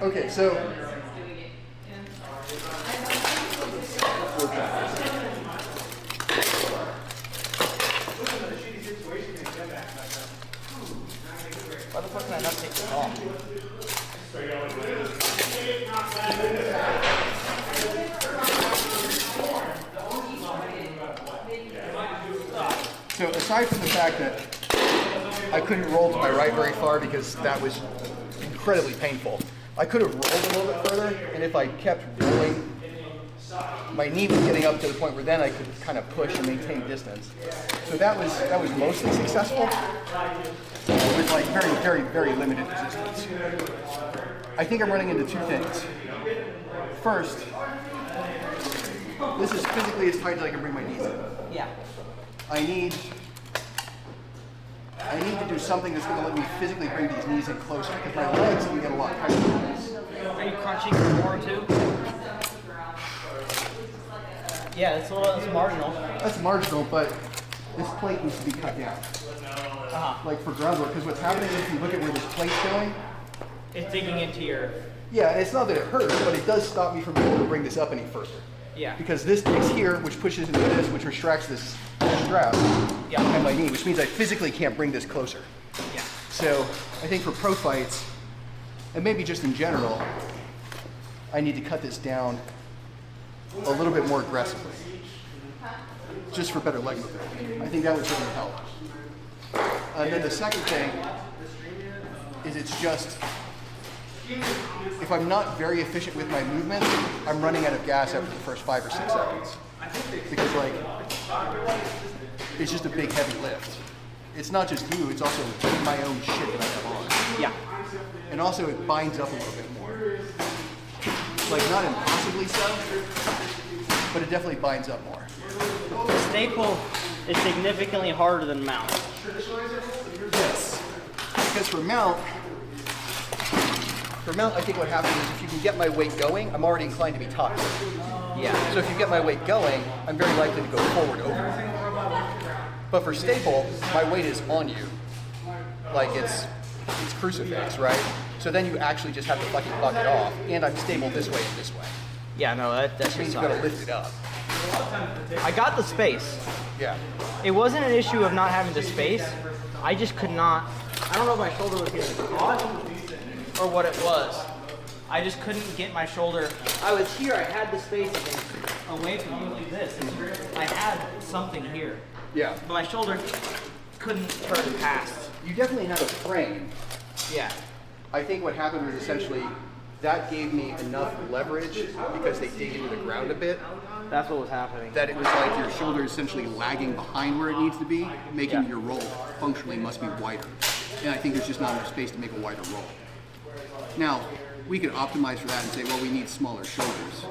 Okay, so why the fuck can I not take this off? So aside from the fact that I couldn't roll to my right very far because that was incredibly painful, I could have rolled a little bit further, and if I kept rolling, my knee was getting up to the point where then I could kind of push and maintain distance. So that was mostly successful with like very limited resistance. I think I'm running into two things. First, this is physically as tight as I can bring my knees in. Yeah. I need to do something that's going to let me physically bring these knees in closer, because my legs can get a lot tighter than this. Are you crunching more too? Yeah, it's marginal. That's marginal, but this plate needs to be cut down. Like for groundwork, because what's happening if you look at where this plate's going, it's digging into your... Yeah, and it's not that it hurts, but it does stop me from being able to bring this up any further. Yeah. Because this digs here, which pushes into this, which retracts this strap and my knee, which means I physically can't bring this closer. Yeah. So I think for pro fights, and maybe just in general, I need to cut this down a little bit more aggressively, just for better leg mobility. I think that would certainly help. And then the second thing is it's just, if I'm not very efficient with my movement, I'm running out of gas after the first 5 or 6 seconds. Because like, it's just a big heavy lift. It's not just you, it's also my own shit that I have on. Yeah. And also it binds up a little bit more. Like not impossibly so, but it definitely binds up more. Staple is significantly harder than mount. Yes. Because for mount, I think what happens is if you can get my weight going, I'm already inclined to be tight. Yeah. So if you get my weight going, I'm very likely to go forward over it. But for staple, my weight is on you. Like it's crucifix, right? So then you actually just have to fucking buck it off, and I'm stable this way and this way. Yeah, no, that means you've got to lift it up. I got the space. Yeah. It wasn't an issue of not having the space. I just could not. I don't know if my shoulder was getting caught or what it was. I just couldn't get my shoulder. I was here. I had the space away from you like this. I had something here. Yeah. But my shoulder couldn't turn past. You definitely had a frame. Yeah. I think what happened was essentially that gave me enough leverage because they dig into the ground a bit. That's what was happening. That it was like your shoulder is essentially lagging behind where it needs to be, making your roll functionally must be wider. And I think there's just not enough space to make a wider roll. Now, we could optimize for that and say, well, we need smaller shoulders.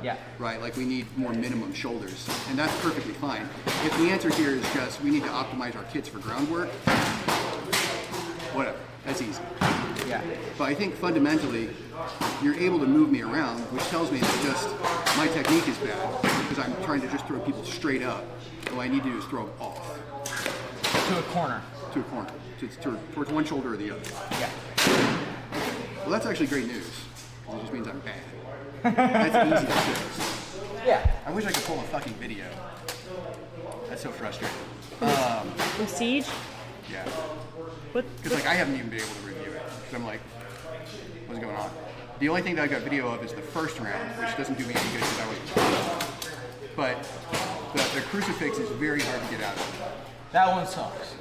Yeah. Right, like we need more minimum shoulders, and that's perfectly fine. If the answer here is just we need to optimize our kits for groundwork, whatever, that's easy. Yeah. But I think fundamentally, you're able to move me around, which tells me that just my technique is bad because I'm trying to just throw people straight up. All I need to do is throw them off. To a corner. To a corner. Towards one shoulder or the other. Yeah. Well, that's actually great news, because it just means I'm bad. That's easy to fix. Yeah. I wish I could pull a fucking video. That's so frustrating. The siege? Yeah. What? Because like I haven't even been able to review it. Because I'm like, what's going on? The only thing that I got video of is the first round, which doesn't do me any good because I wasn't. But the crucifix is very hard to get out of. That one sucks.